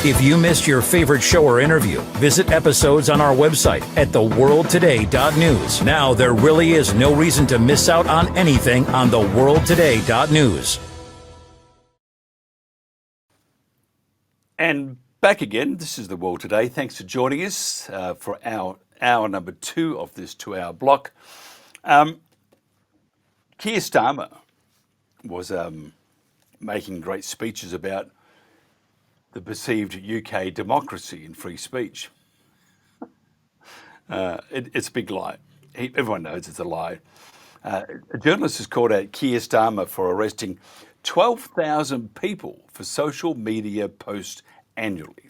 If you missed your favorite show or interview, visit episodes on our website at theworldtoday.news. Now there really is no reason to miss out on anything on theworldtoday.news. And back again, this is The World Today. Thanks for joining us for our hour number 2 of this 2-hour block. Keir Starmer was making great speeches about the perceived UK democracy and free speech. It's a big lie. Everyone knows it's a lie. A journalist has called out Keir Starmer for arresting 12,000 people for social media posts annually.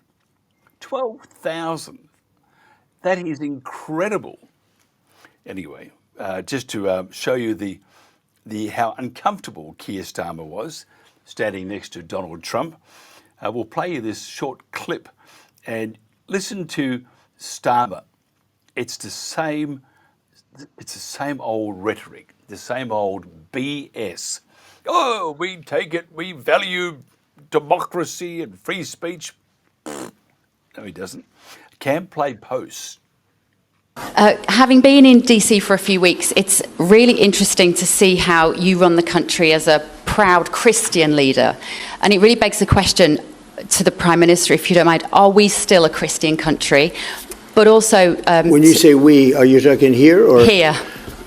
12,000. That is incredible. Anyway, just to show you the how uncomfortable Keir Starmer was standing next to Donald Trump, we'll play you this short clip and listen to Starmer. It's the same old rhetoric, the same old BS. Oh, we take it, we value democracy and free speech. No, he doesn't. Can play posts. Having been in DC for a few weeks, it's really interesting to see how you run the country as a proud Christian leader. And it really begs the question to the Prime Minister, if you don't mind, are we still a Christian country? But also... when you say we, are you talking here or...? Here.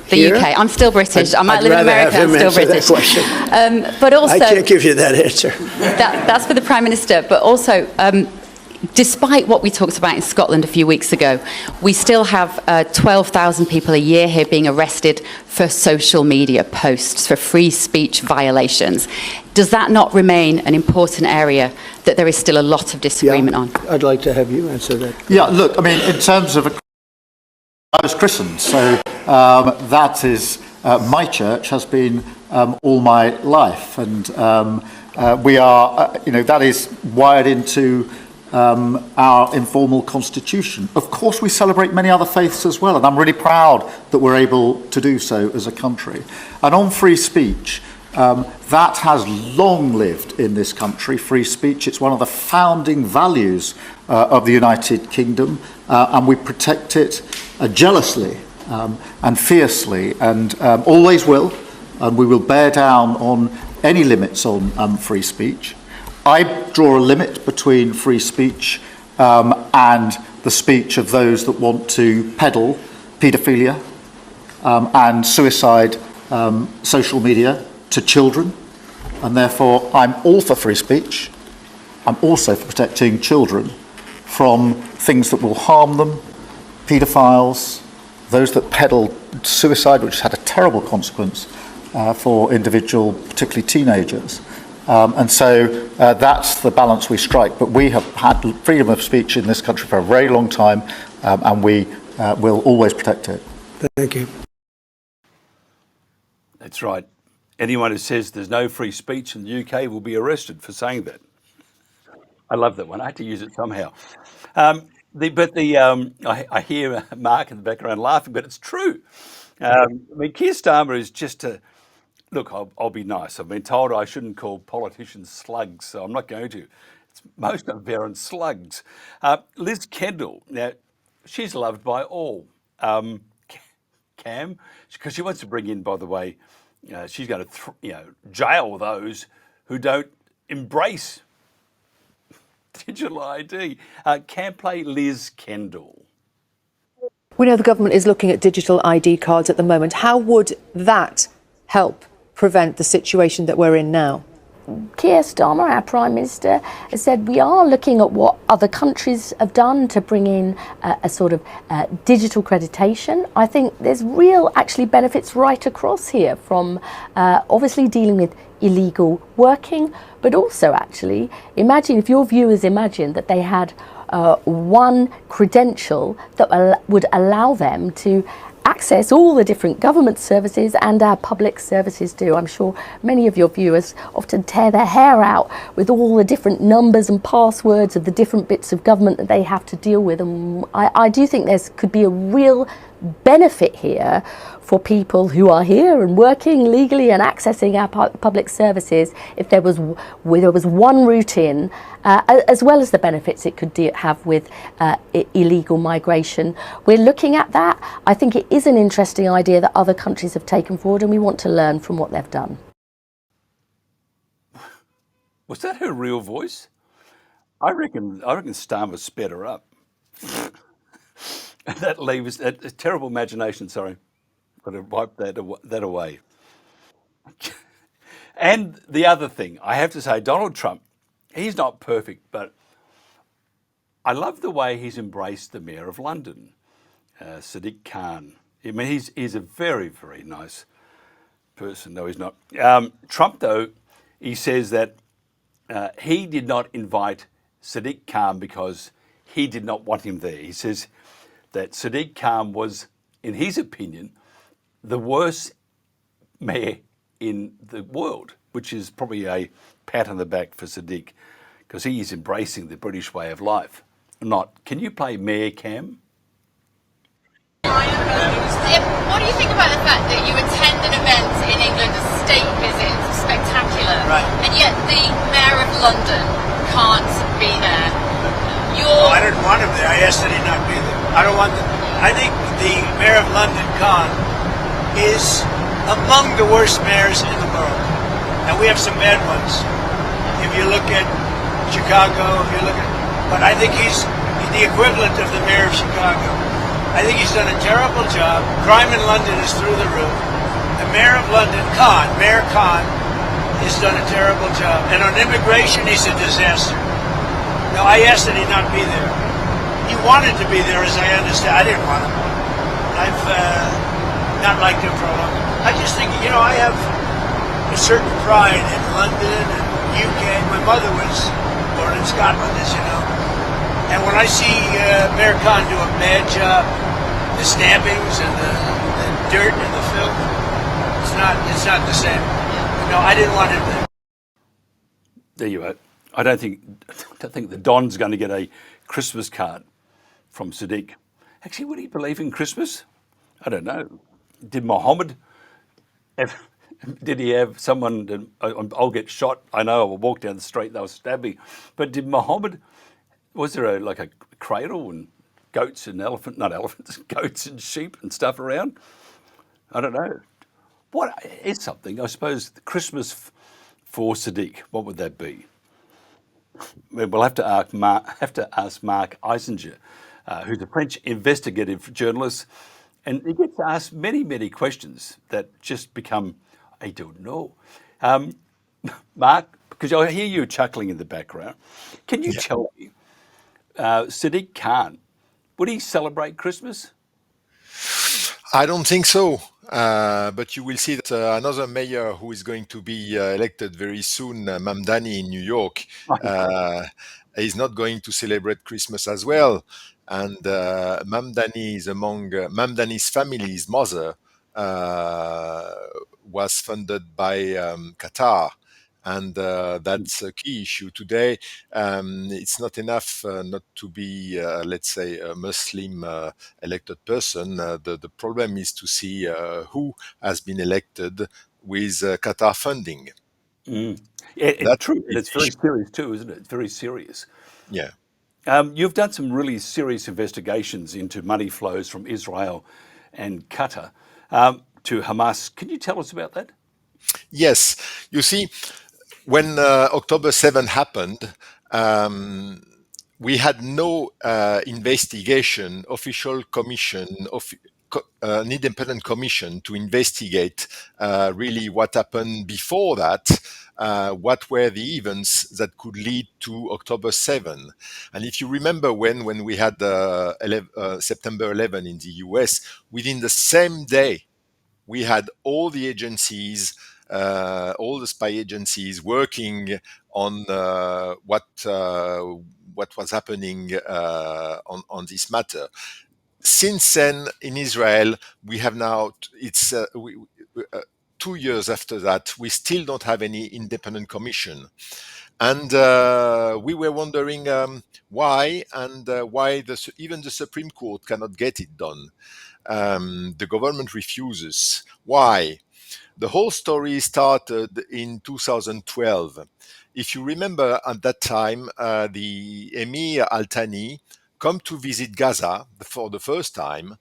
The here? UK. I'm still British. I might live in America, I'm still British. But also... I can't give you that answer. That's for the Prime Minister. But also... despite what we talked about in Scotland a few weeks ago, we still have 12,000 people a year here being arrested for social media posts, for free speech violations. Does that not remain an important area that there is still a lot of disagreement on? I'd like to have you answer that. Yeah, look, I mean, in terms of I was christened, so that is, my church has been all my life, and we are, that is wired into our informal constitution. Of course, we celebrate many other faiths as well, and I'm really proud that we're able to do so as a country. And on free speech, that has long lived in this country, free speech. It's one of the founding values of the United Kingdom, and we protect it jealously and fiercely, and always will, and we will bear down on any limits on free speech. I draw a limit between free speech and the speech of those that want to peddle paedophilia and suicide social media to children, and therefore I'm all for free speech. I'm also for protecting children from things that will harm them, paedophiles, those that peddle suicide, which has had a terrible consequence for individual, particularly teenagers. And so that's the balance we strike. But we have had freedom of speech in this country for a very long time, and we will always protect it. Thank you. That's right. Anyone who says there's no free speech in the UK will be arrested for saying that. I love that one. I had to use it somehow. I hear Mark in the background laughing, but it's true. I mean, Keir Starmer is just a... Look, I'll be nice. I've been told I shouldn't call politicians slugs, so I'm not going to. Most of them are slugs. Liz Kendall, now, she's loved by all. Cam, because she wants to bring in, by the way, she's going to jail those who don't embrace digital ID. Can play Liz Kendall. We know the government is looking at digital ID cards at the moment. How would that help prevent the situation that we're in now? Keir Starmer, our Prime Minister, has said we are looking at what other countries have done to bring in a sort of digital accreditation. I think there's real actually benefits right across here, from obviously dealing with illegal working, but also actually imagine if your viewers imagine that they had one credential that would allow them to access all the different government services and our public services too. I'm sure many of your viewers often tear their hair out with all the different numbers and passwords of the different bits of government that they have to deal with. And I do think there could be a real benefit here for people who are here and working legally and accessing our public services if there was one route in, as well as the benefits it could have with illegal migration. We're looking at that. I think it is an interesting idea that other countries have taken forward, and we want to learn from what they've done. Was that her real voice? I reckon Starmer sped her up. That leaves a terrible imagination. Sorry, got to wipe that away. And the other thing, I have to say, Donald Trump, he's not perfect, but I love the way he's embraced the Mayor of London, Sadiq Khan. I mean, he's a very, very nice person. No, he's not. Trump, though, he says that he did not invite Sadiq Khan because he did not want him there. He says that Sadiq Khan was, in his opinion, the worst mayor in the world, which is probably a pat on the back for Sadiq, because he is embracing the British way of life. Can you play Mayor Cam? What do you think about the fact that you attend an event in England, a state visit, it's spectacular, right, and yet the Mayor of London can't be there? I didn't want him there. I asked that he not be there. I don't want them. I think the Mayor of London, Khan, is among the worst mayors in the world, and we have some bad ones. If you look at Chicago, but I think he's the equivalent of the Mayor of Chicago. I think he's done a terrible job. Crime in London is through the roof. The Mayor of London, Mayor Khan, has done a terrible job. And on immigration, he's a disaster. Now, I asked that he not be there. He wanted to be there, as I understand. I didn't want him. I've not liked him for a long time. I just think, I have a certain pride in London and UK. My mother was born in Scotland, as you know. And when I see Mayor Khan do a bad job, the stabbings and the dirt and the filth, it's not the same. No, I didn't want him there. There you are. I don't think the Don's going to get a Christmas card from Sadiq. Actually, would he believe in Christmas? I don't know. Did Muhammad did he have someone that I'll get shot? I know, I will walk down the street, they'll stab me. But did Muhammad, was there a cradle and goats and goats and sheep and stuff around? I don't know. What is something, I suppose, Christmas for Sadiq, what would that be? We'll have to ask Marc Eichinger, who's a French investigative journalist, and he gets asked many, many questions that just become, I don't know. Mark, because I hear you chuckling in the background, can you tell me, Sadiq Khan, would he celebrate Christmas? I don't think so. But you will see that another mayor who is going to be elected very soon, Mamdani in New York, is not going to celebrate Christmas as well. And Mamdani is among Mamdani's family's mother was funded by Qatar. And that's a key issue today. It's not enough not to be, let's say, a Muslim elected person. The problem is to see who has been elected with Qatar funding. It's true. And it's very serious too, isn't it? It's very serious. Yeah. You've done some really serious investigations into money flows from Israel and Qatar to Hamas. Can you tell us about that? Yes. You see, when October 7 happened, we had no investigation, official commission, an independent commission to investigate really what happened before that, what were the events that could lead to October 7. And if you remember when we had September 11 in the US, within the same day, we had all the agencies, all the spy agencies working on what was happening on this matter. Since then, in Israel, we have now, it's 2 years after that, we still don't have any independent commission. And we were wondering why, and why even the Supreme Court cannot get it done. the government refuses. Why? The whole story started in 2012. If you remember, at that time, the Emir Al-Thani come to visit Gaza for the first time,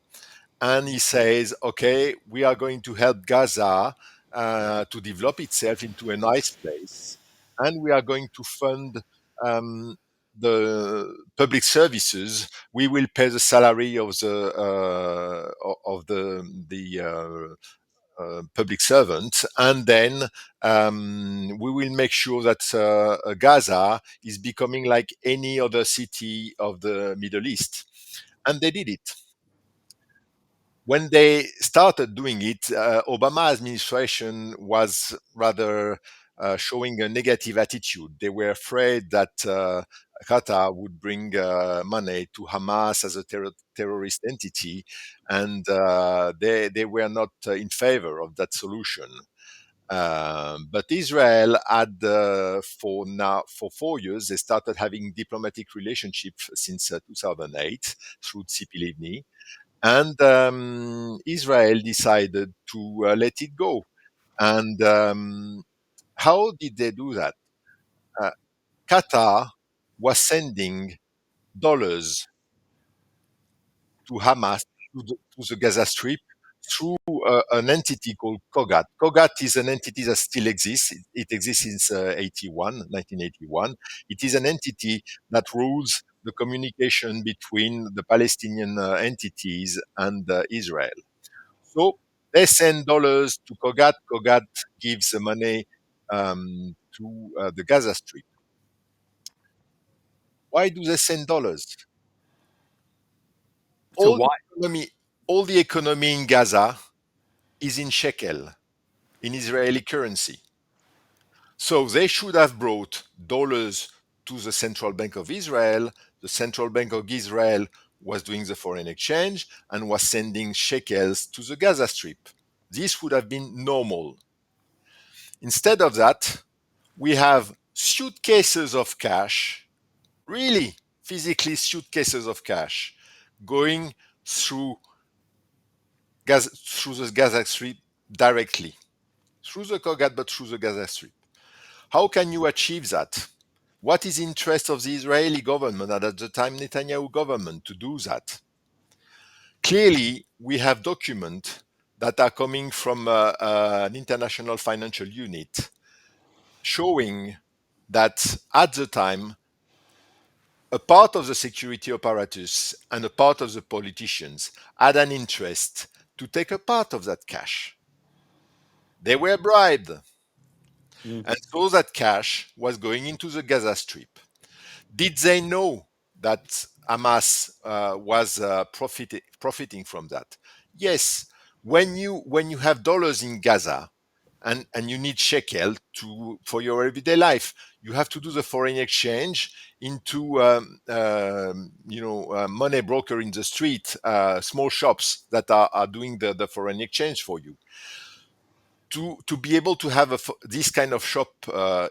and he says, okay, we are going to help Gaza to develop itself into a nice place, and we are going to fund the public services. We will pay the salary of the public servants, and then we will make sure that Gaza is becoming like any other city of the Middle East. And they did it. When they started doing it, Obama administration was rather showing a negative attitude. They were afraid that Qatar would bring money to Hamas as a terrorist entity, and they were not in favor of that solution. But Israel had for 4 years, they started having diplomatic relationships since 2008 through Tzipi Livni, and Israel decided to let it go. And how did they do that? Qatar was sending dollars to Hamas, to the Gaza Strip, through an entity called COGAT. COGAT is an entity that still exists. It exists since 1981. It is an entity that rules the communication between the Palestinian entities and Israel. So they send dollars to COGAT. COGAT gives the money to the Gaza Strip. Why do they send dollars? So why? All the economy in Gaza is in shekel, in Israeli currency. So they should have brought dollars to the Central Bank of Israel. The Central Bank of Israel was doing the foreign exchange and was sending shekels to the Gaza Strip. This would have been normal. Instead of that, we have suitcases of cash, really physically suitcases of cash, going through the Gaza Strip directly, through the COGAT, but through the Gaza Strip. How can you achieve that? What is the interest of the Israeli government, and at the time Netanyahu government, to do that? Clearly, we have documents that are coming from an international financial unit showing that at the time, a part of the security apparatus and a part of the politicians had an interest to take a part of that cash. They were bribed. And so that cash was going into the Gaza Strip. Did they know that Hamas was profiting from that? Yes. When you have dollars in Gaza and you need shekel for your everyday life, you have to do the foreign exchange into money broker in the street, small shops that are doing the foreign exchange for you. To be able to have this kind of shop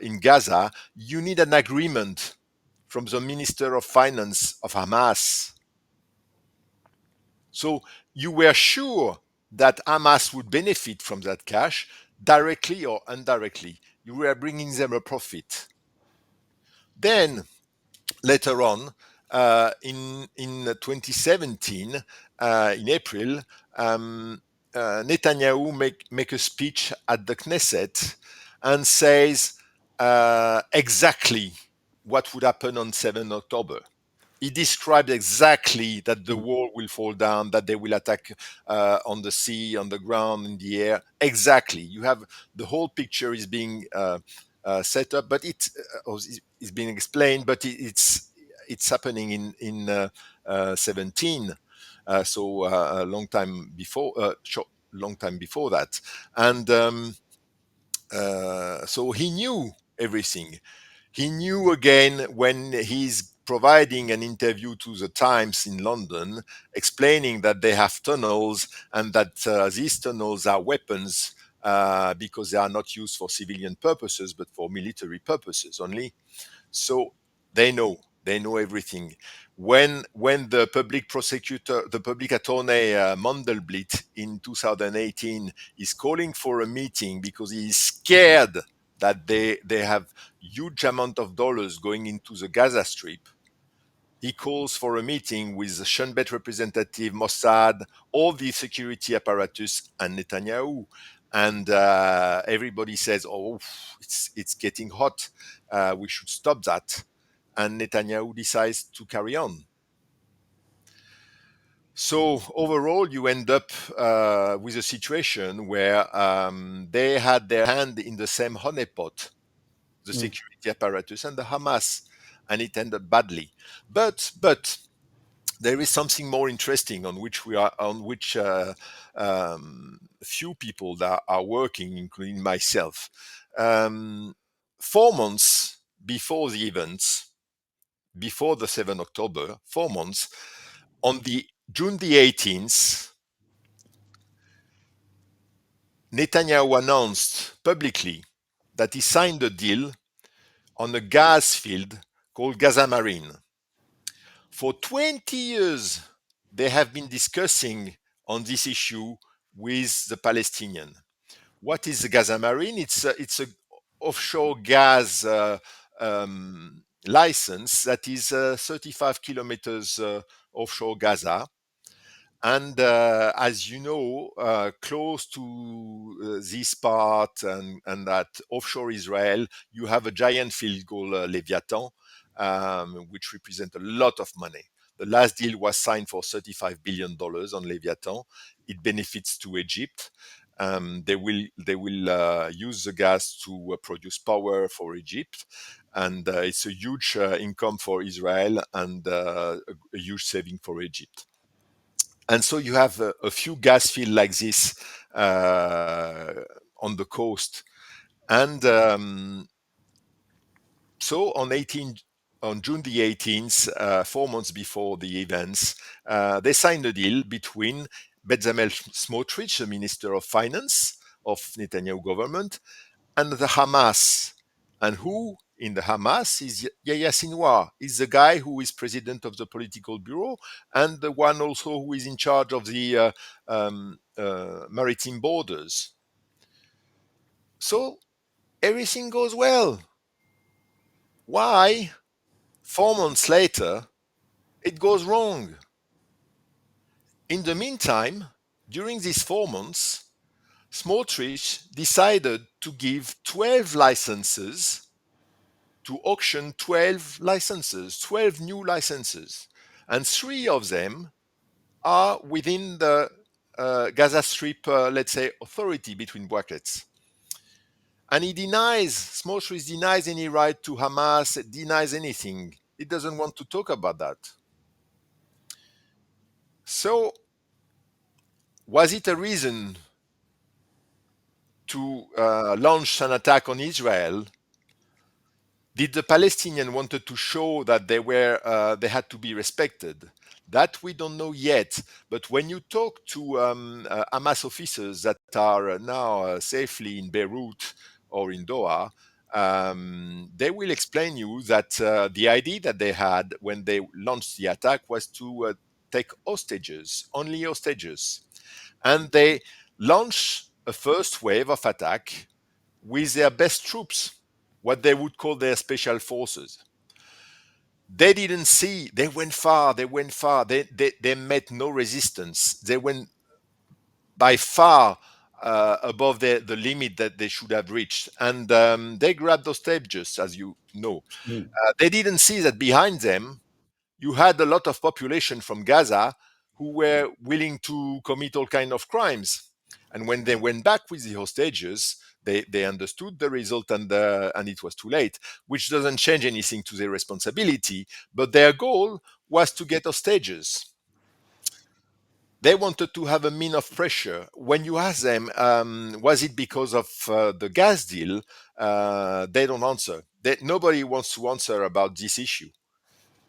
in Gaza, you need an agreement from the Minister of Finance of Hamas. So you were sure that Hamas would benefit from that cash, directly or indirectly. You were bringing them a profit. Then, later on, in 2017, in April, Netanyahu make a speech at the Knesset and says exactly what would happen on 7 October. He described exactly that the wall will fall down, that they will attack on the sea, on the ground, in the air. Exactly. You have the whole picture is being set up, but it's being explained, but it's happening in 17. So a long time before that, and so he knew everything. He knew again when he's providing an interview to the Times in London, explaining that they have tunnels and that these tunnels are weapons because they are not used for civilian purposes but for military purposes only. So they know. They know everything. When the public prosecutor, the public attorney Mandelblit in 2018 is calling for a meeting because he is scared that they have huge amount of dollars going into the Gaza Strip, he calls for a meeting with the Shin Bet representative, Mossad, all the security apparatus, and Netanyahu. And everybody says, "Oh, it's getting hot. We should stop that." And Netanyahu decides to carry on. So overall, you end up with a situation where they had their hand in the same honeypot, the security apparatus and the Hamas, and it ended badly. But there is something more interesting on which few people that are working, including myself. 4 months before the events, before the 7th October, 4 months, on the June the 18th, Netanyahu announced publicly that he signed a deal on a gas field called Gaza Marine. For 20 years, they have been discussing on this issue with the Palestinian. What is the Gaza Marine? It's a offshore gas license that is 35 kilometers offshore Gaza. And as you know, close to this part and that offshore Israel, you have a giant field called Leviathan, which represents a lot of money. The last deal was signed for $35 billion on Leviathan. It benefits to Egypt. They will use the gas to produce power for Egypt, and it's a huge income for Israel and a huge saving for Egypt. And so you have a few gas fields like this on the coast. And so on June the 18th, 4 months before the events, they signed a deal between Bezalel Smotrich, the Minister of Finance of Netanyahu government, and the Hamas. And who in the Hamas is Yahya Sinwar. Is the guy who is president of the political bureau and the one also who is in charge of the maritime borders. So everything goes well. Why, 4 months later, it goes wrong? In the meantime, during these 4 months, Smotrich decided to give 12 licenses, to auction 12 licenses, 12 new licenses, and 3 of them are within the Gaza Strip, let's say, authority, between brackets. And Smotrich denies any right to Hamas, denies anything. He doesn't want to talk about that. So, was it a reason to launch an attack on Israel? Did the Palestinians wanted to show that they had to be respected? That we don't know yet. But when you talk to Hamas officers that are now safely in Beirut or in Doha, they will explain you that the idea that they had when they launched the attack was to take hostages, only hostages. And they launched a first wave of attack with their best troops, what they would call their special forces. They didn't see, they went far, they met no resistance. They went by far above the limit that they should have reached. And they grabbed those stages, as you know. They didn't see that behind them, you had a lot of population from Gaza who were willing to commit all kinds of crimes. And when they went back with the hostages, they understood the result and it was too late, which doesn't change anything to their responsibility. But their goal was to get hostages. They wanted to have a mean of pressure. When you ask them, was it because of the gas deal? They don't answer. Nobody wants to answer about this issue.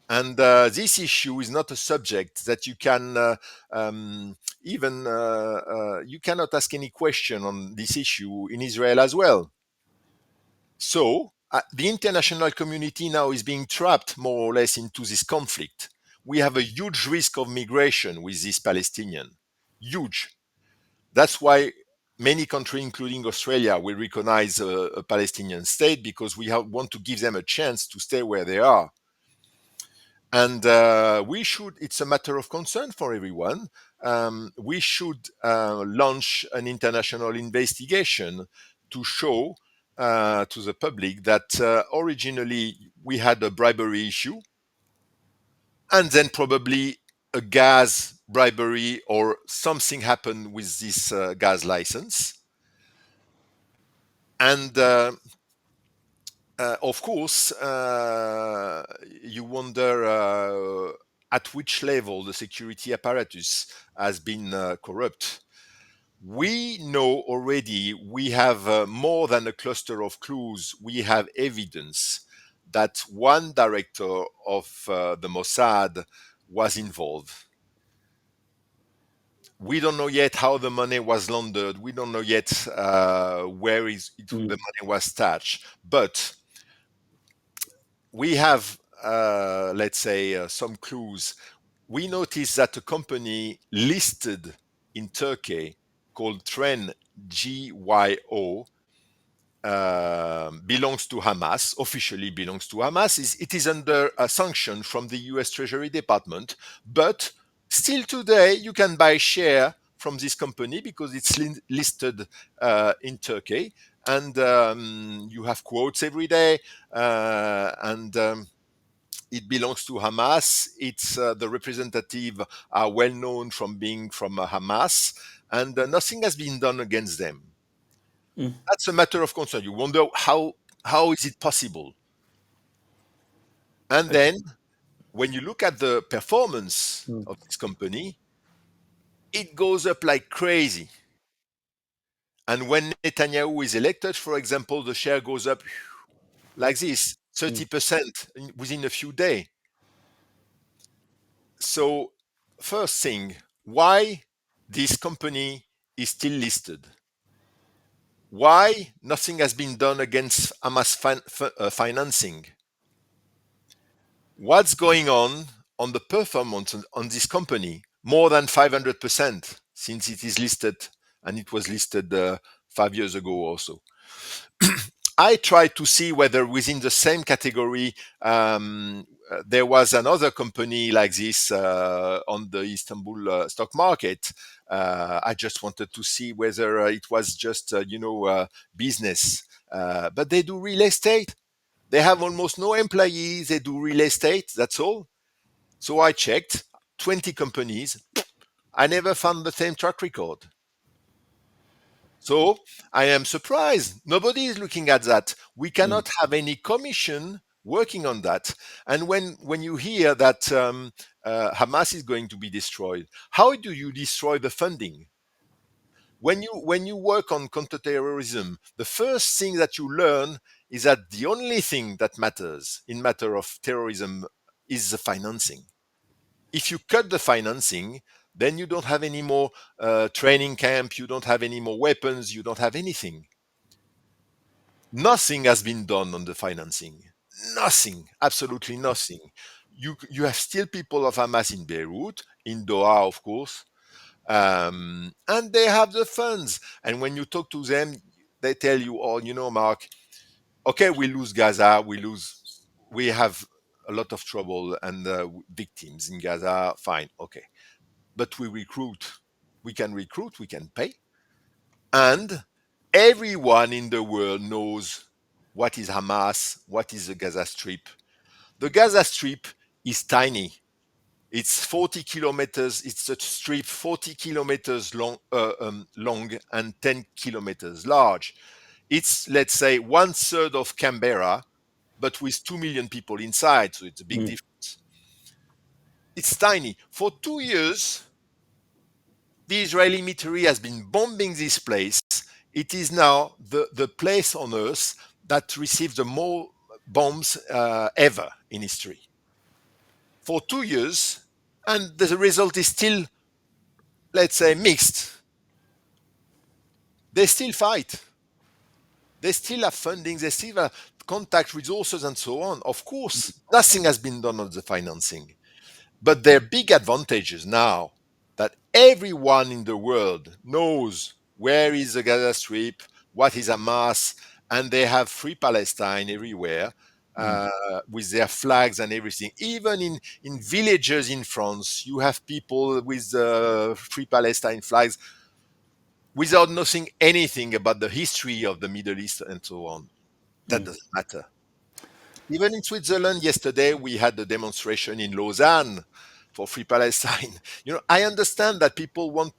And this issue is not a subject that you can you cannot ask any question on this issue in Israel as well. So the international community now is being trapped more or less into this conflict. We have a huge risk of migration with this Palestinian. Huge. That's why many countries, including Australia, will recognize a Palestinian state, because we want to give them a chance to stay where they are. And it's a matter of concern for everyone. We should launch an international investigation to show to the public that originally we had a bribery issue, and then probably a gas bribery or something happened with this gas license. And of course, you wonder at which level the security apparatus has been corrupt. We know already, we have more than a cluster of clues. We have evidence that one director of the Mossad was involved. We don't know yet how the money was laundered. We don't know yet where the money was stashed. But we have, let's say, some clues. We noticed that a company listed in Turkey called Tren GYO belongs to Hamas, officially belongs to Hamas. It is under a sanction from the US Treasury Department, but still today you can buy share from this company because it's listed in Turkey, and you have quotes every day, and it belongs to Hamas. It's the representative are well known from being from Hamas, and nothing has been done against them. That's a matter of concern. You wonder how is it possible? And then when you look at the performance of this company, it goes up like crazy. And when Netanyahu is elected, for example, the share goes up like this, 30% within a few days. So first thing, why this company is still listed? Why nothing has been done against Hamas financing? What's going on the performance on this company? More than 500% since it is listed, and it was listed 5 years ago also. I tried to see whether within the same category there was another company like this on the Istanbul stock market. I just wanted to see whether it was just, business. But they do real estate. They have almost no employees. They do real estate. That's all. So I checked 20 companies. I never found the same track record. So I am surprised. Nobody is looking at that. We cannot have any commission working on that. And when you hear that Hamas is going to be destroyed, how do you destroy the funding? When you work on counterterrorism, the first thing that you learn is that the only thing that matters in matter of terrorism is the financing. If you cut the financing, then you don't have any more training camp, you don't have any more weapons, you don't have anything. Nothing has been done on the financing. Nothing, absolutely nothing. You have still people of Hamas in Beirut, in Doha, of course, and they have the funds. And when you talk to them, they tell you, oh, Mark, okay, we lose Gaza, we have a lot of trouble and victims in Gaza, fine, okay. But we can recruit, we can pay. And everyone in the world knows what is Hamas, what is the Gaza Strip. The Gaza Strip is tiny. It's 40 kilometers, it's a strip 40 kilometers long and 10 kilometers large. It's, let's say, 1/3 of Canberra, but with 2 million people inside, so it's a big difference. It's tiny. For 2 years, the Israeli military has been bombing this place. It is now the place on earth that received the more bombs ever in history. For 2 years, and the result is still, let's say, mixed. They still fight. They still have funding. They still have contact resources and so on. Of course, nothing has been done on the financing. But their big advantages now that everyone in the world knows where is the Gaza Strip, what is Hamas, and they have free Palestine everywhere with their flags and everything. Even in villages in France, you have people with free Palestine flags without knowing anything about the history of the Middle East and so on. That doesn't matter. Even in Switzerland, yesterday we had a demonstration in Lausanne for Free Palestine. I understand that people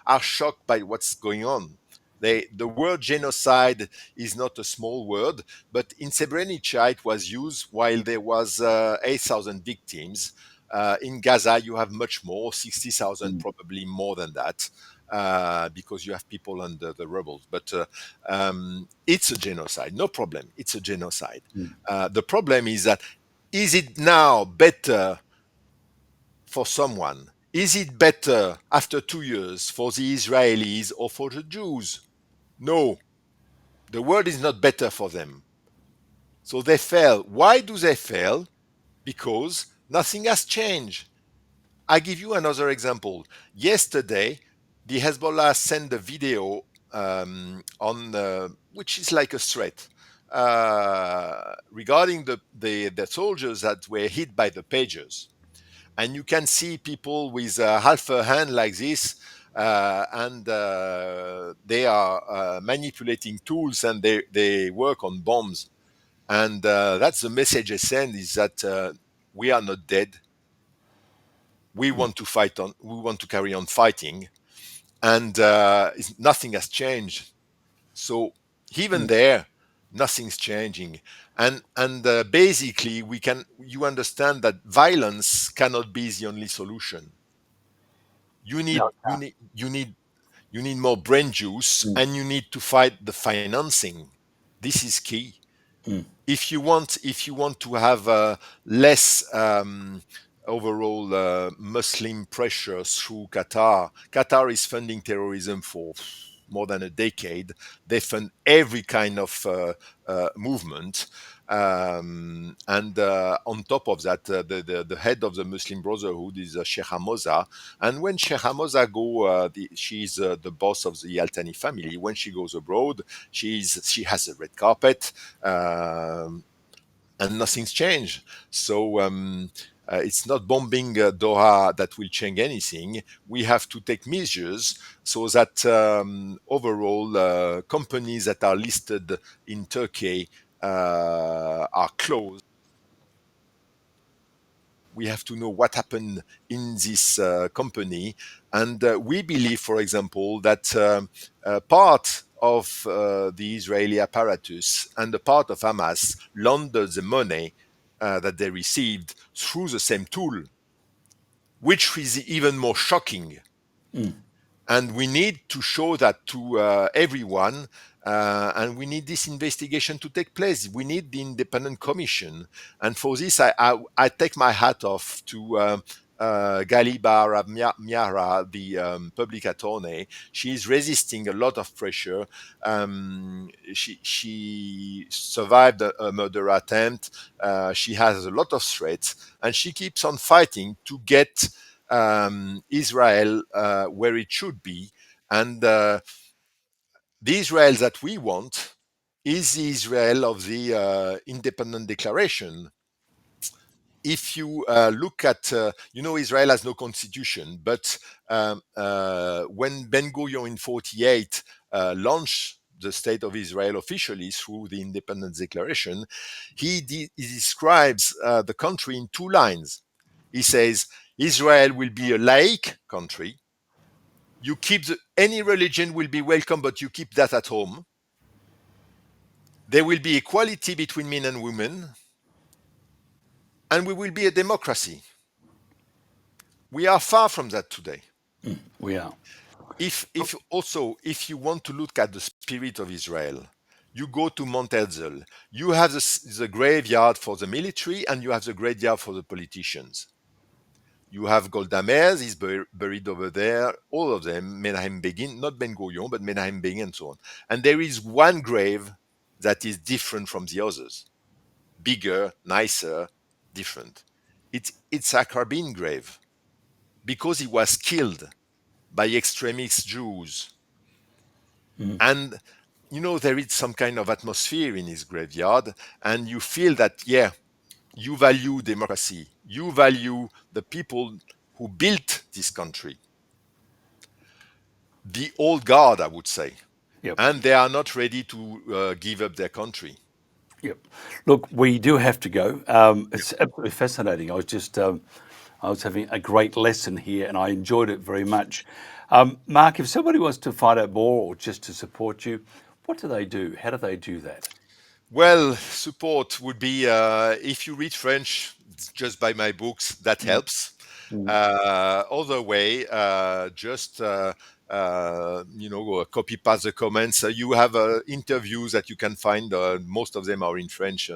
are shocked by what's going on. The word genocide is not a small word, but in Srebrenica it was used while there was 8,000 victims. In Gaza you have much more, 60,000, probably more than that. Because you have people under the rubble. But it's a genocide, no problem. It's a genocide. The problem is it now better for someone? Is it better after 2 years for the Israelis or for the Jews? No, the world is not better for them. So they fail. Why do they fail? Because nothing has changed. I give you another example. Yesterday, the Hezbollah sent a video which is like a threat regarding the soldiers that were hit by the pagers. And you can see people with half a hand like this, and they are manipulating tools and they work on bombs. And that's the message they send, is that we are not dead. We want to fight on. We want to carry on fighting, and nothing has changed. So even there, nothing's changing, and basically you understand that violence cannot be the only solution. You need more brain juice, and you need to fight the financing. This is key. If you want to have less overall Muslim pressure through Qatar. Qatar is funding terrorism for more than a decade. They fund every kind of movement. And on top of that, the head of the Muslim Brotherhood is Sheikh Hamoza. And when Sheikh Hamoza she's the boss of the Al Thani family. When she goes abroad, she has a red carpet, and nothing's changed. So it's not bombing Doha that will change anything. We have to take measures so that overall companies that are listed in Turkey are closed. We have to know what happened in this company. And we believe, for example, that part of the Israeli apparatus and the part of Hamas laundered the money that they received through the same tool, which is even more shocking. And we need to show that to everyone, and we need this investigation to take place. We need the independent commission. And for this, I take my hat off to Ghaliba Miara, the public attorney. She is resisting a lot of pressure. She survived a murder attempt. She has a lot of threats, and she keeps on fighting to get Israel where it should be. And the Israel that we want is the Israel of the Independent Declaration. If you look at, Israel has no constitution, but when Ben-Gurion in 1948 launched the State of Israel officially through the Independence Declaration, he describes the country in 2 lines. He says, Israel will be a laic country. You keep any religion will be welcome, but you keep that at home. There will be equality between men and women, and we will be a democracy. We are far from that today. We are. If you want to look at the spirit of Israel, you go to Mount Herzl. You have the graveyard for the military, and you have the graveyard for the politicians. You have Golda Meir is buried over there, all of them, Menahem Begin, not Ben-Gurion, but Menahem Begin and so on. And there is one grave that is different from the others. bigger, nicer, different. It's a carbine grave because he was killed by extremist Jews. And there is some kind of atmosphere in his graveyard, and you feel that, yeah, you value democracy, you value the people who built this country, the old guard, I would say, Yep. and they are not ready to give up their country. Yep. Look, we do have to go. It's absolutely fascinating. I was having a great lesson here, and I enjoyed it very much. Mark, if somebody wants to find out more or just to support you, what do they do? How do they do that? Well, support would be if you read French, just buy my books. That helps. Other way, just copy paste the comments. You have interviews that you can find. Most of them are in French,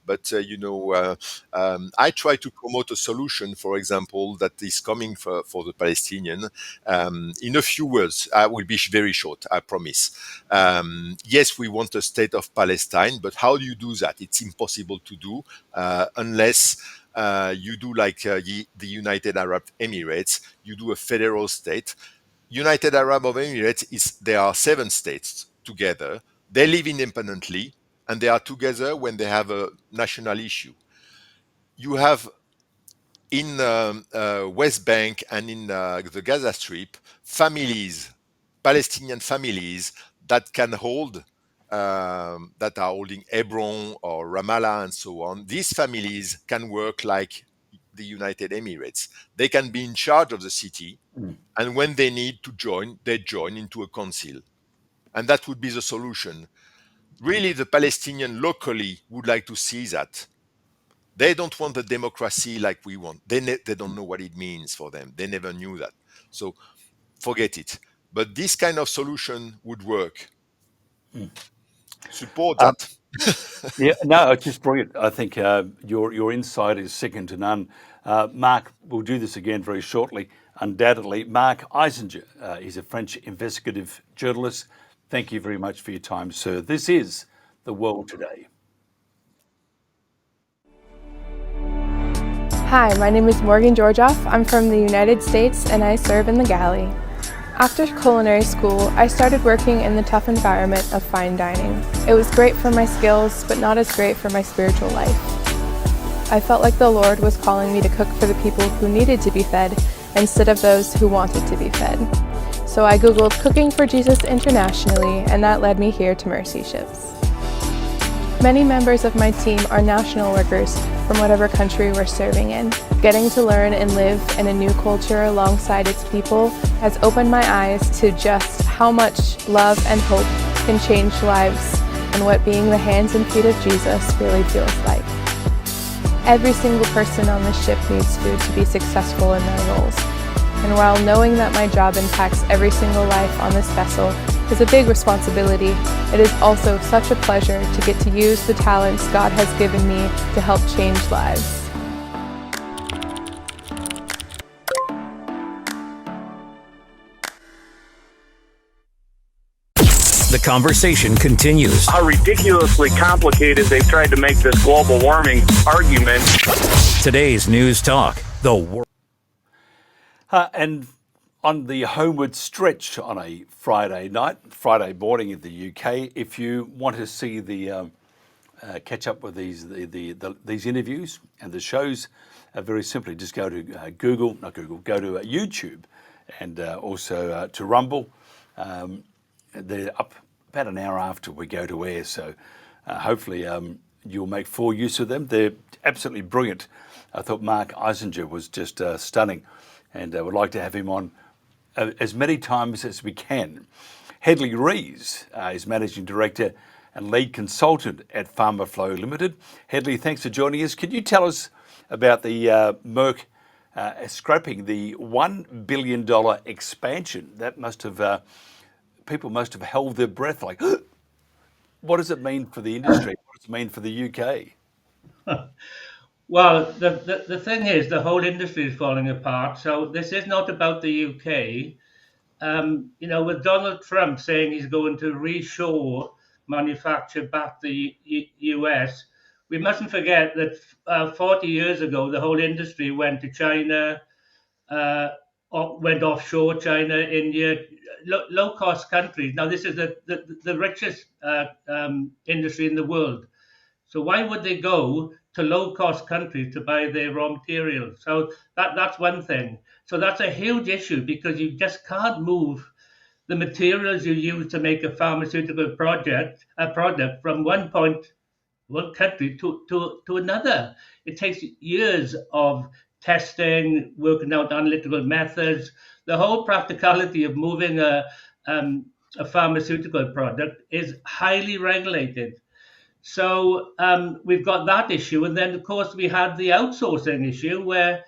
but I try to promote a solution, for example, that is coming for the Palestinian. In a few words, I will be very short, I promise. Yes, we want a state of Palestine, but how do you do that? It's impossible to do unless you do like the United Arab Emirates. You do a federal state. United Arab Emirates there are 7 states together. They live independently, and they are together when they have a national issue. You have in West Bank and in the Gaza Strip families, Palestinian families that can hold, that are holding Hebron or Ramallah and so on. These families can work like the United Emirates. They can be in charge of the city, and when they need to join, they join into a council. And that would be the solution. Really, the Palestinians locally would like to see that. They don't want a democracy like we want. They don't know what it means for them. They never knew that. So forget it. But this kind of solution would work. Support that. Yeah, no, it's just brilliant. I think your insight is second to none. Marc, we'll do this again very shortly, undoubtedly. Marc Eichinger, he's a French investigative journalist. Thank you very much for your time, sir. This is The World Today. Hi, my name is Morgan Georgioff. I'm from the United States and I serve in the galley. After culinary school, I started working in the tough environment of fine dining. It was great for my skills, but not as great for my spiritual life. I felt like the Lord was calling me to cook for the people who needed to be fed instead of those who wanted to be fed. So I Googled Cooking for Jesus internationally, and that led me here to Mercy Ships. Many members of my team are national workers from whatever country we're serving in. Getting to learn and live in a new culture alongside its people has opened my eyes to just how much love and hope can change lives and what being the hands and feet of Jesus really feels like. Every single person on the ship needs food to be successful in their roles. And while knowing that my job impacts every single life on this vessel is a big responsibility, it is also such a pleasure to get to use the talents God has given me to help change lives. The conversation continues. How ridiculously complicated they've tried to make this global warming argument. Today's News Talk, the world. And on the homeward stretch on a Friday morning in the UK, if you want to see the catch up with these interviews and the shows, very simply just go to go to YouTube and also to Rumble. They're up about an hour after we go to air, so hopefully you'll make full use of them. They're absolutely brilliant. I thought Marc Eichinger was just stunning, and I would like to have him on as many times as we can. Hedley Rees is Managing Director and Lead Consultant at PharmaFlow Limited. Hedley, thanks for joining us. Could you tell us about the Merck scrapping the $1 billion expansion? That must have, people must have held their breath like, what does it mean for the industry? What does it mean for the UK? Well, the thing is, the whole industry is falling apart. So this is not about the UK. With Donald Trump saying he's going to reshore manufacture back the US, we mustn't forget that 40 years ago, the whole industry went to China, went offshore, China, India, low-cost countries. Now, this is the richest industry in the world. So why would they go to low-cost countries to buy their raw materials? So that's one thing. So that's a huge issue because you just can't move the materials you use to make a pharmaceutical product from one country to another. It takes years of testing, working out analytical methods. The whole practicality of moving a pharmaceutical product is highly regulated. So we've got that issue. And then, of course, we had the outsourcing issue where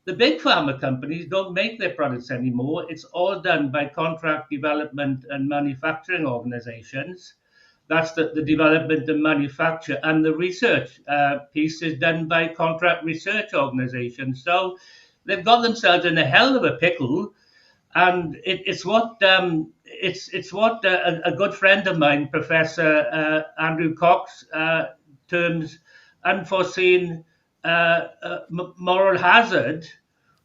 the big pharma companies don't make their products anymore. It's all done by contract development and manufacturing organizations. That's the development and manufacture. And the research piece is done by contract research organizations. So they've got themselves in a hell of a pickle. And it's what a good friend of mine, Professor Andrew Cox, terms unforeseen moral hazard,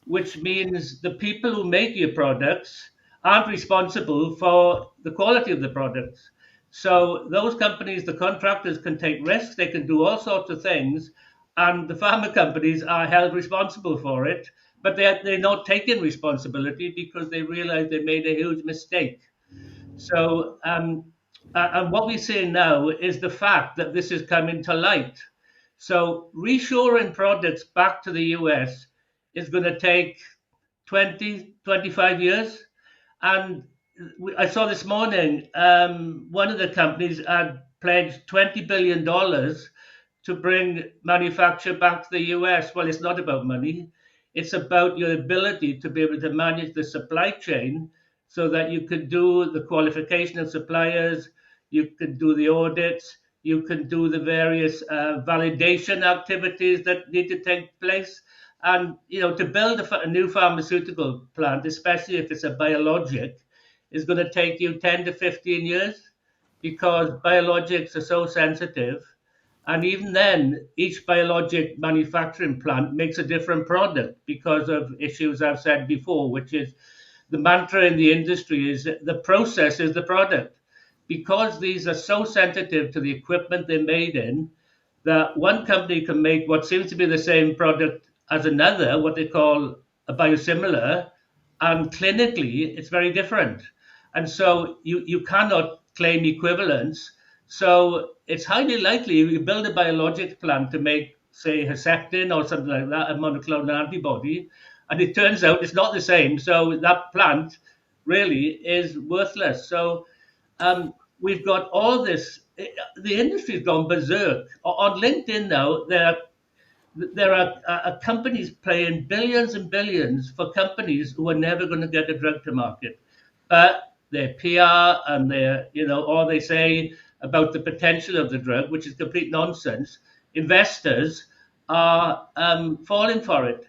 which means the people who make your products aren't responsible for the quality of the products. So those companies, the contractors, can take risks, they can do all sorts of things, and the pharma companies are held responsible for it, but they're not taking responsibility because they realize they made a huge mistake. So, and what we're seeing now is the fact that this is coming to light. So reshoring products back to the US is going to take 20, 25 years. And I saw this morning, one of the companies had pledged $20 billion to bring manufacture back to the US. Well, it's not about money. It's about your ability to be able to manage the supply chain so that you could do the qualification of suppliers, you could do the audits, you can do the various validation activities that need to take place. And, to build a new pharmaceutical plant, especially if it's a biologic, is going to take you 10 to 15 years because biologics are so sensitive. And even then, each biologic manufacturing plant makes a different product because of issues I've said before, which is the mantra in the industry is the process is the product. Because these are so sensitive to the equipment they're made in, that one company can make what seems to be the same product as another, what they call a biosimilar, and clinically it's very different. And so you cannot claim equivalence. So it's highly likely if you build a biologics plant to make, say, Herceptin or something like that, a monoclonal antibody, and it turns out it's not the same. So that plant really is worthless. So we've got all this. The industry's gone berserk. On LinkedIn now, there are companies paying billions and billions for companies who are never going to get a drug to market. But their PR and all they say about the potential of the drug, which is complete nonsense, investors are falling for it.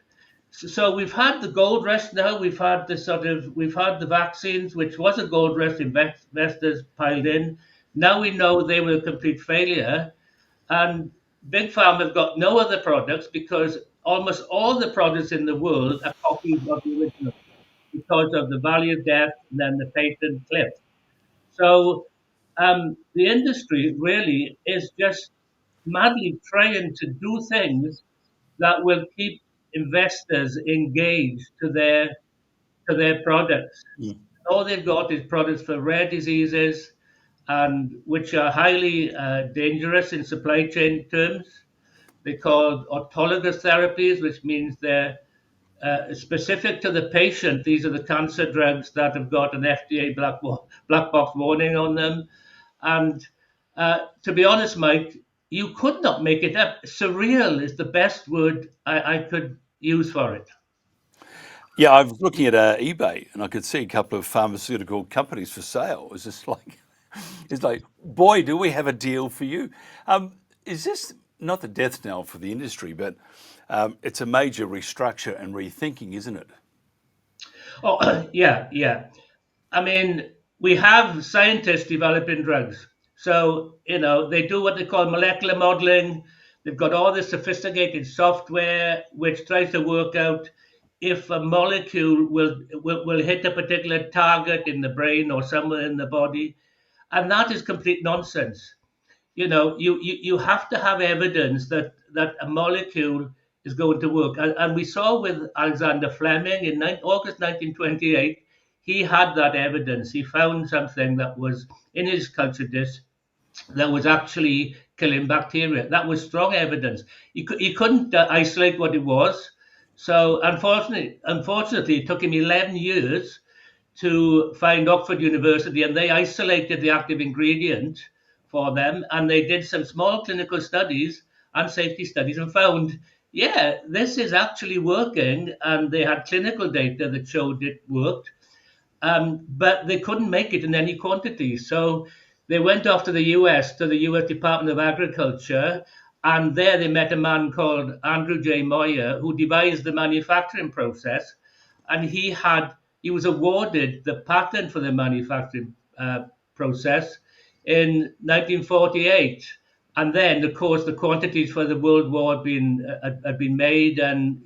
So we've had the gold rush now. We've had the vaccines, which was a gold rush. Investors piled in. Now we know they were a complete failure, and Big Pharma have got no other products because almost all the products in the world are copies of the original because of the value of death and then the patent cliff. So the industry really is just madly trying to do things that will keep investors engaged to their products. All they've got is products for rare diseases, and which are highly dangerous in supply chain terms. They're called autologous therapies, which means they're specific to the patient. These are the cancer drugs that have got an FDA black box warning on them. And to be honest, Mike, you could not make it up. Surreal is the best word I could use for it. Yeah, I was looking at eBay and I could see a couple of pharmaceutical companies for sale. It was just like, it's like, boy, do we have a deal for you. Is this not the death knell for the industry, but it's a major restructure and rethinking, isn't it? Oh, yeah. I mean, we have scientists developing drugs. So, they do what they call molecular modeling. They've got all this sophisticated software which tries to work out if a molecule will hit a particular target in the brain or somewhere in the body. And that is complete nonsense. You have to have evidence that a molecule is going to work. And we saw with Alexander Fleming in August 1928, he had that evidence. He found something that was in his culture dish that was actually killing bacteria. That was strong evidence. He couldn't isolate what it was. So unfortunately, it took him 11 years to find Oxford University, and they isolated the active ingredient for them, and they did some small clinical studies and safety studies and found, yeah, this is actually working, and they had clinical data that showed it worked, but they couldn't make it in any quantity. So they went off to the US Department of Agriculture, and there they met a man called Andrew J. Moyer, who devised the manufacturing process, and he was awarded the patent for the manufacturing process in 1948. And then, of course, the quantities for the World War had been made, and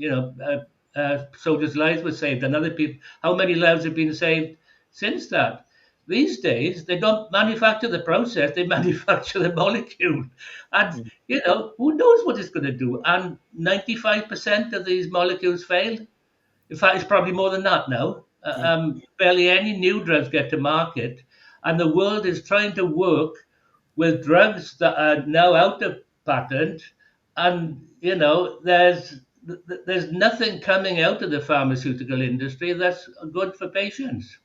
soldiers' lives were saved, and other people. How many lives have been saved since that? These days, they don't manufacture the process; they manufacture the molecule, and who knows what it's going to do? And 95% of these molecules fail. In fact, it's probably more than that now. Barely any new drugs get to market, and the world is trying to work with drugs that are now out of patent, and there's nothing coming out of the pharmaceutical industry that's good for patients.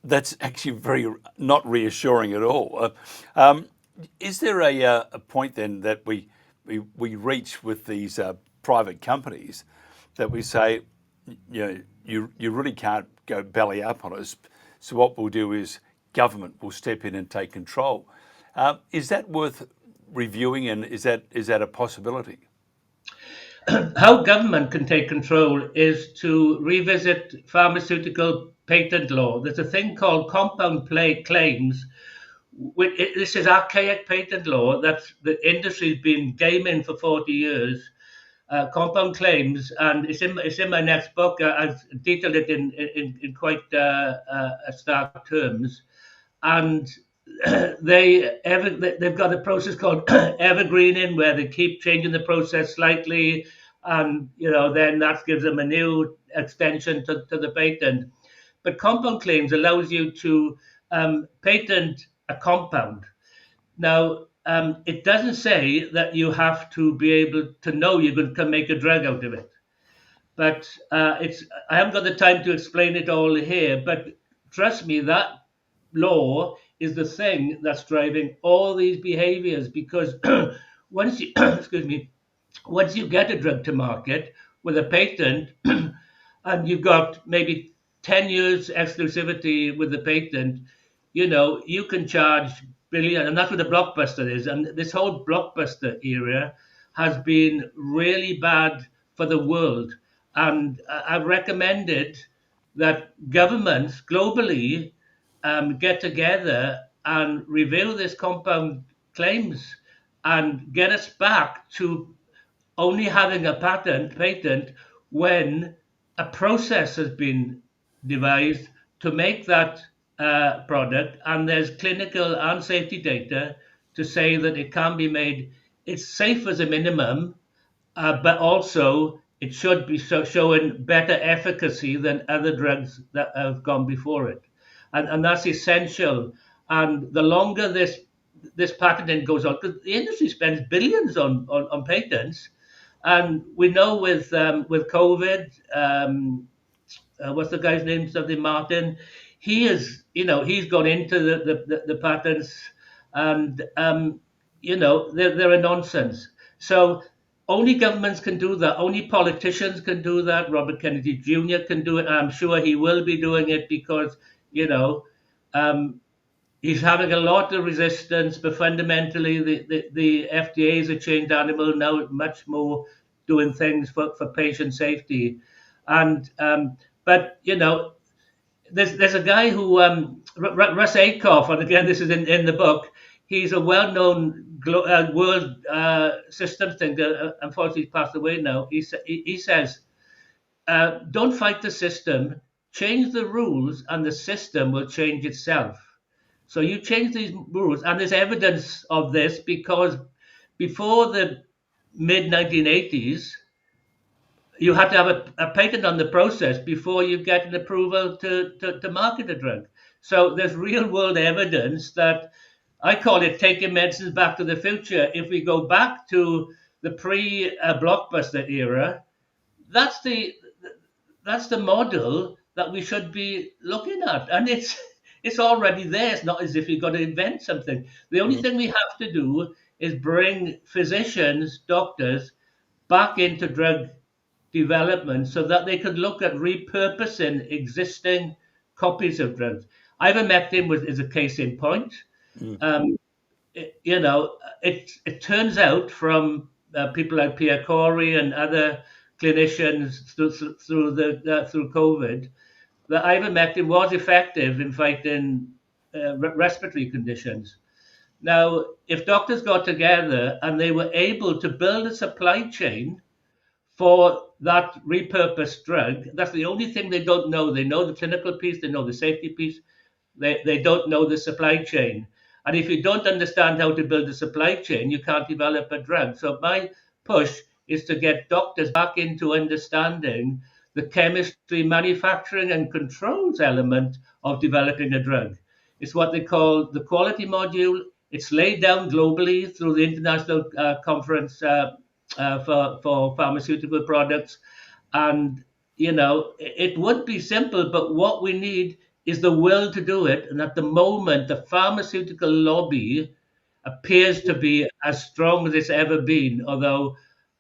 That's actually very not reassuring at all. Is there a point then that we reach with these private companies that we say, you really can't go belly up on us, so what we'll do is government will step in and take control? Is that worth reviewing, and is that a possibility? How government can take control is to revisit pharmaceutical patent law. There's a thing called compound claims. This is archaic patent law that the industry's been gaming for 40 years. Compound claims, and it's in my next book. I've detailed it in quite stark terms, and they've got a process called evergreening, where they keep changing the process slightly, and then that gives them a new extension to the patent. But compound claims allows you to patent a compound. Now, it doesn't say that you have to be able to know you're going to make a drug out of it. But I haven't got the time to explain it all here. But trust me, that law is the thing that's driving all these behaviors. Because once you once you get a drug to market with a patent, and you've got maybe 10 years exclusivity with the patent, you can charge billion, and that's what a blockbuster is. And this whole blockbuster era has been really bad for the world. And I've recommended that governments globally get together and review this compound claims and get us back to only having a patent when a process has been devised to make that product, and there's clinical and safety data to say that it can be made. It's safe as a minimum, but also it should be showing better efficacy than other drugs that have gone before it, and that's essential. And the longer this patenting goes on, because the industry spends billions on patents, and we know with COVID, what's the guy's name? Something Martin. He's gone into the patents, and they're a nonsense. So only governments can do that. Only politicians can do that. Robert Kennedy Jr. can do it. I'm sure he will be doing it because he's having a lot of resistance. But fundamentally, the FDA is a chained animal now, much more doing things for patient safety, and but there's a guy who Russ Aikoff, and again this is in the book. he's a well-known world systems thinker. Unfortunately, he's passed away now. He says, don't fight the system, change the rules, and the system will change itself. So you change these rules, and there's evidence of this because before the mid 1980s, you had to have a patent on the process before you get an approval to market a drug. So there's real world evidence that I call it taking medicines back to the future. If we go back to the pre-blockbuster era, that's the model that we should be looking at, and it's already there. It's not as if you've got to invent something. The only thing we have to do is bring physicians, doctors, back into drug development so that they could look at repurposing existing copies of drugs. Ivermectin is a case in point. It turns out from people like Pierre Corey and other clinicians through COVID that ivermectin was effective in fighting respiratory conditions. Now, if doctors got together and they were able to build a supply chain for that repurposed drug, that's the only thing they don't know. They know the clinical piece, they know the safety piece, they don't know the supply chain. And if you don't understand how to build a supply chain, you can't develop a drug. So my push is to get doctors back into understanding the chemistry, manufacturing, and controls element of developing a drug. It's what they call the quality module. It's laid down globally through the International Conference for Pharmaceutical Products. And, it would be simple, but what we need is the will to do it. And at the moment, the pharmaceutical lobby appears to be as strong as it's ever been, although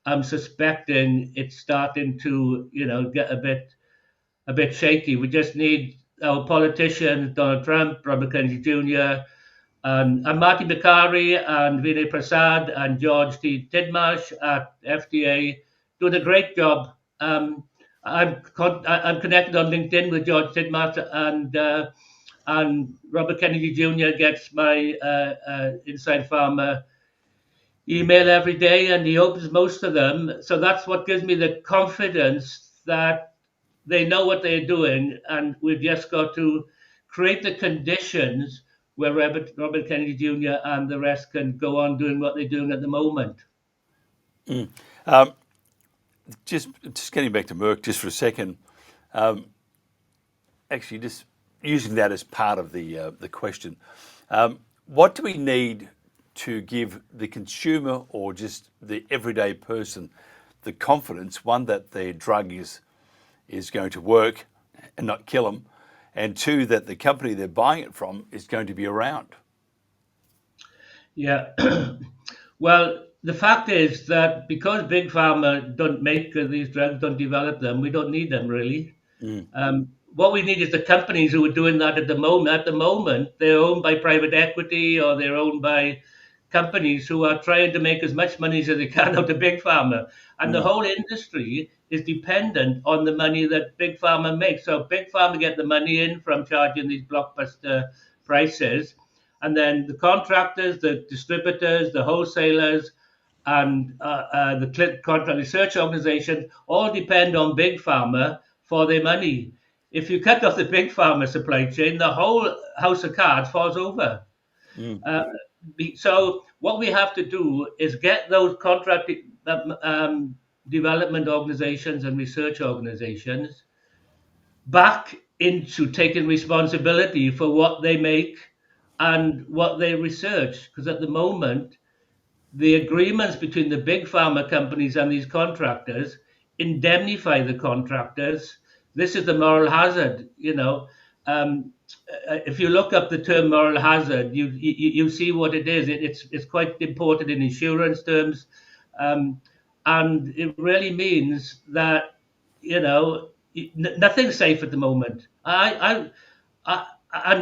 I'm suspecting it's starting to, get a bit shaky. We just need our politicians, Donald Trump, Robert Kennedy Jr., and Marty Makary and Vinay Prasad and George T. Tidmarsh at FDA doing a great job. I'm connected on LinkedIn with George Tidmarsh, and Robert Kennedy Jr. gets my Inside Pharma email every day, and he opens most of them. So that's what gives me the confidence that they know what they're doing, and we've just got to create the conditions where Robert Kennedy Jr. and the rest can go on doing what they're doing at the moment. Just getting back to Merck just for a second, actually just using that as part of the question, what do we need to give the consumer or just the everyday person the confidence, one, that their drug is going to work and not kill them, and two, that the company they're buying it from is going to be around? Yeah. Well, the fact is that because Big Pharma don't make these drugs, don't develop them, we don't need them really. What we need is the companies who are doing that at the moment. At the moment, they're owned by private equity or they're owned by companies who are trying to make as much money as they can out of Big Pharma. And the whole industry is dependent on the money that Big Pharma makes. So Big Pharma get the money in from charging these blockbuster prices. And then the contractors, the distributors, the wholesalers, and the contract research organization all depend on Big Pharma for their money. If you cut off the Big Pharma supply chain, the whole house of cards falls over. So what we have to do is get those contract development organizations and research organizations back into taking responsibility for what they make and what they research. Because at the moment, the agreements between the big pharma companies and these contractors indemnify the contractors. This is the moral hazard, if you look up the term moral hazard, you see what it is. It's quite important in insurance terms, and it really means that nothing's safe at the moment. And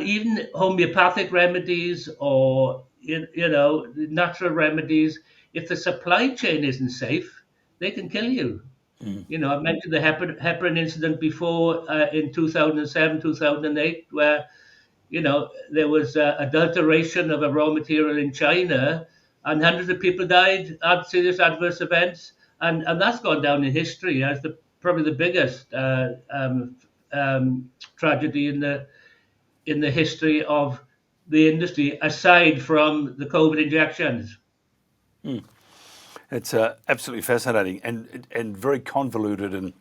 even homeopathic remedies or natural remedies, if the supply chain isn't safe, they can kill you. I mentioned the heparin incident before in 2007, 2008, where there was adulteration of a raw material in China, and hundreds of people died, had serious adverse events, and that's gone down in history as probably the biggest tragedy in the history of the industry, aside from the COVID injections. It's absolutely fascinating and very convoluted and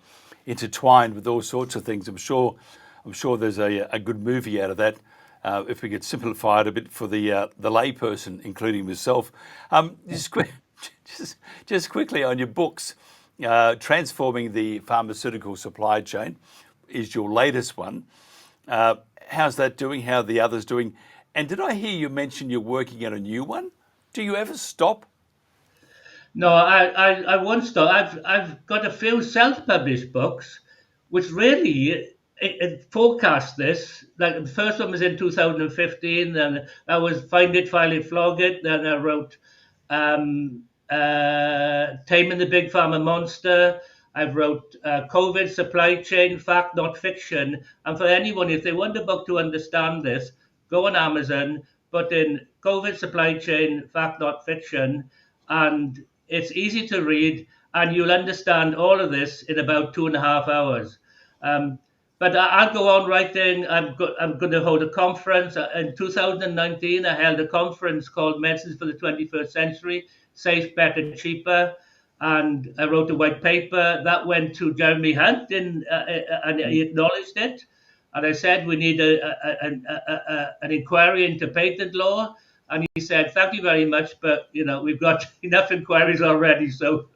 intertwined with all sorts of things. I'm sure there's a good movie out of that if we could simplify it a bit for the layperson, including myself. Just quickly on your books, Transforming the Pharmaceutical Supply Chain is your latest one. How's that doing? How are the others doing? And did I hear you mention you're working on a new one? Do you ever stop? No, I won't stop. I've got a few self-published books, which really it forecast this. Like the first one was in 2015, then I was Find It, File It, Flog It. Then I wrote Taming the Big Pharma Monster. I've wrote COVID Supply Chain, Fact Not Fiction. And for anyone, if they want a book to understand this, go on Amazon, put in COVID Supply Chain, Fact Not Fiction, and it's easy to read, and you'll understand all of this in about 2.5 hours. But I'll go on writing. I'm going to hold a conference. In 2019, I held a conference called Medicines for the 21st Century, Safe, Better, Cheaper. And I wrote a white paper that went to Jeremy Hunt, and he acknowledged it. And I said, we need an inquiry into patent law. And he said, thank you very much, but we've got enough inquiries already, so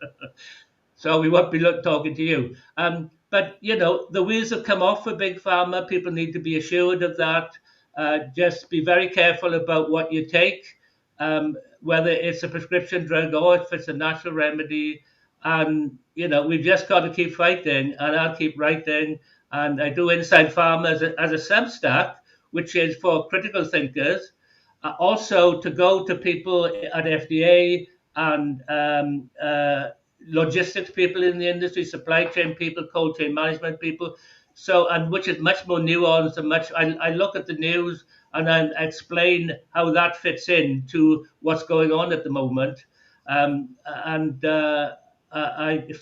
we won't be talking to you. But the wheels have come off for big pharma. People need to be assured of that. Just be very careful about what you take, whether it's a prescription drug or if it's a natural remedy. And we've just got to keep fighting, and I'll keep writing. And I do Inside Pharma as a Substack, which is for critical thinkers. Also to go to people at FDA and logistics people in the industry, supply chain people, cold chain management people. And which is much more nuanced and I look at the news and I explain how that fits in to what's going on at the moment. So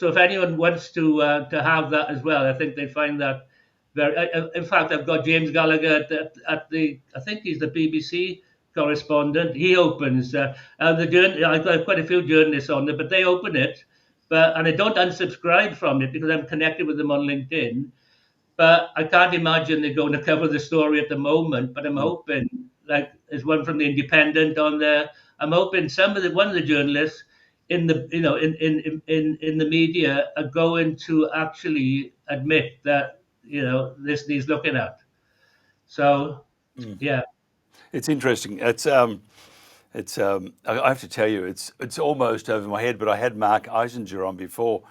if anyone wants to have that as well, I think they find that very. In fact, I've got James Gallagher at the. I think he's the BBC correspondent. He opens I've got quite a few journalists on there, but they open it. And I don't unsubscribe from it because I'm connected with them on LinkedIn. But I can't imagine they're going to cover the story at the moment. But I'm hoping, like there's one from the Independent on there. I'm hoping one of the journalists in the in the media are going to actually admit that this needs looking at. So yeah. It's interesting. I have to tell you, it's almost over my head. But I had Marc Eichinger on before,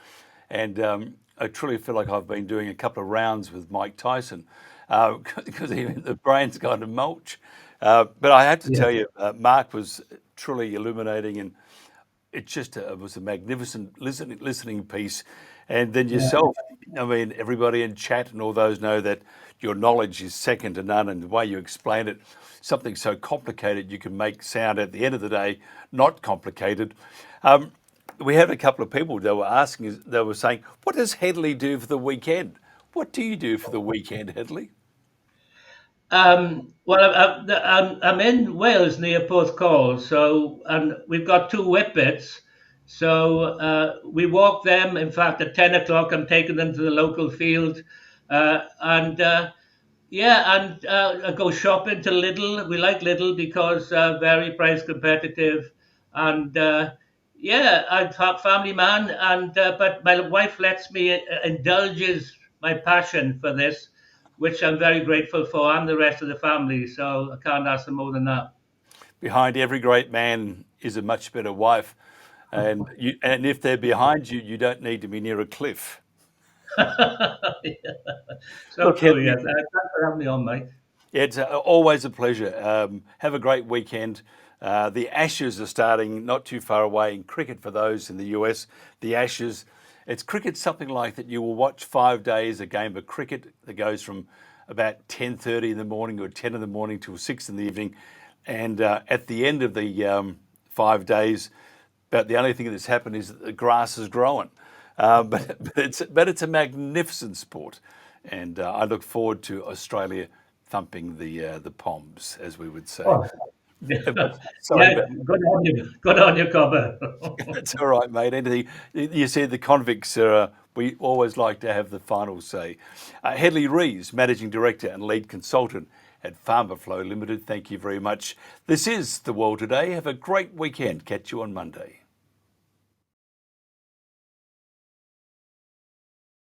and I truly feel like I've been doing a couple of rounds with Mike Tyson because the brain's gone to mulch. But I have to tell you, Marc was truly illuminating, and it was a magnificent listening piece. And then yourself, I mean, everybody in chat and all those know that your knowledge is second to none, and the way you explain it, something so complicated you can make sound at the end of the day not complicated. We had a couple of people that were asking, they were saying, what does Hedley do for the weekend? What do you do for the weekend, Hedley? Well, I'm in Wales near Porthcawl, and we've got 2 whippets. So we walk them. In fact, at 10 o'clock, I'm taking them to the local field. I go shopping to Lidl. We like Lidl because very price competitive. And I'm a family man. But my wife lets me indulges my passion for this, which I'm very grateful for, and the rest of the family. So I can't ask for more than that. Behind every great man is a much better wife. And if they're behind you, you don't need to be near a cliff. So true, yes. Thanks for having me on, Mike. It's always a pleasure. Have a great weekend. The Ashes are starting not too far away in cricket for those in the US. The Ashes, it's cricket something like that. You will watch 5 days a game of cricket that goes from about 10:30 in the morning or 10 in the morning till 6 in the evening. And at the end of the 5 days, about the only thing that's happened is that the grass is growing. But it's a magnificent sport. And I look forward to Australia thumping the Poms, as we would say. Oh. Sorry, Yeah, good on you, Cobber. That's all right, mate. Anything you said, the convicts are. We always like to have the final say. Hedley Rees, Managing Director and Lead Consultant at PharmaFlow Limited. Thank you very much. This is The World Today. Have a great weekend. Catch you on Monday.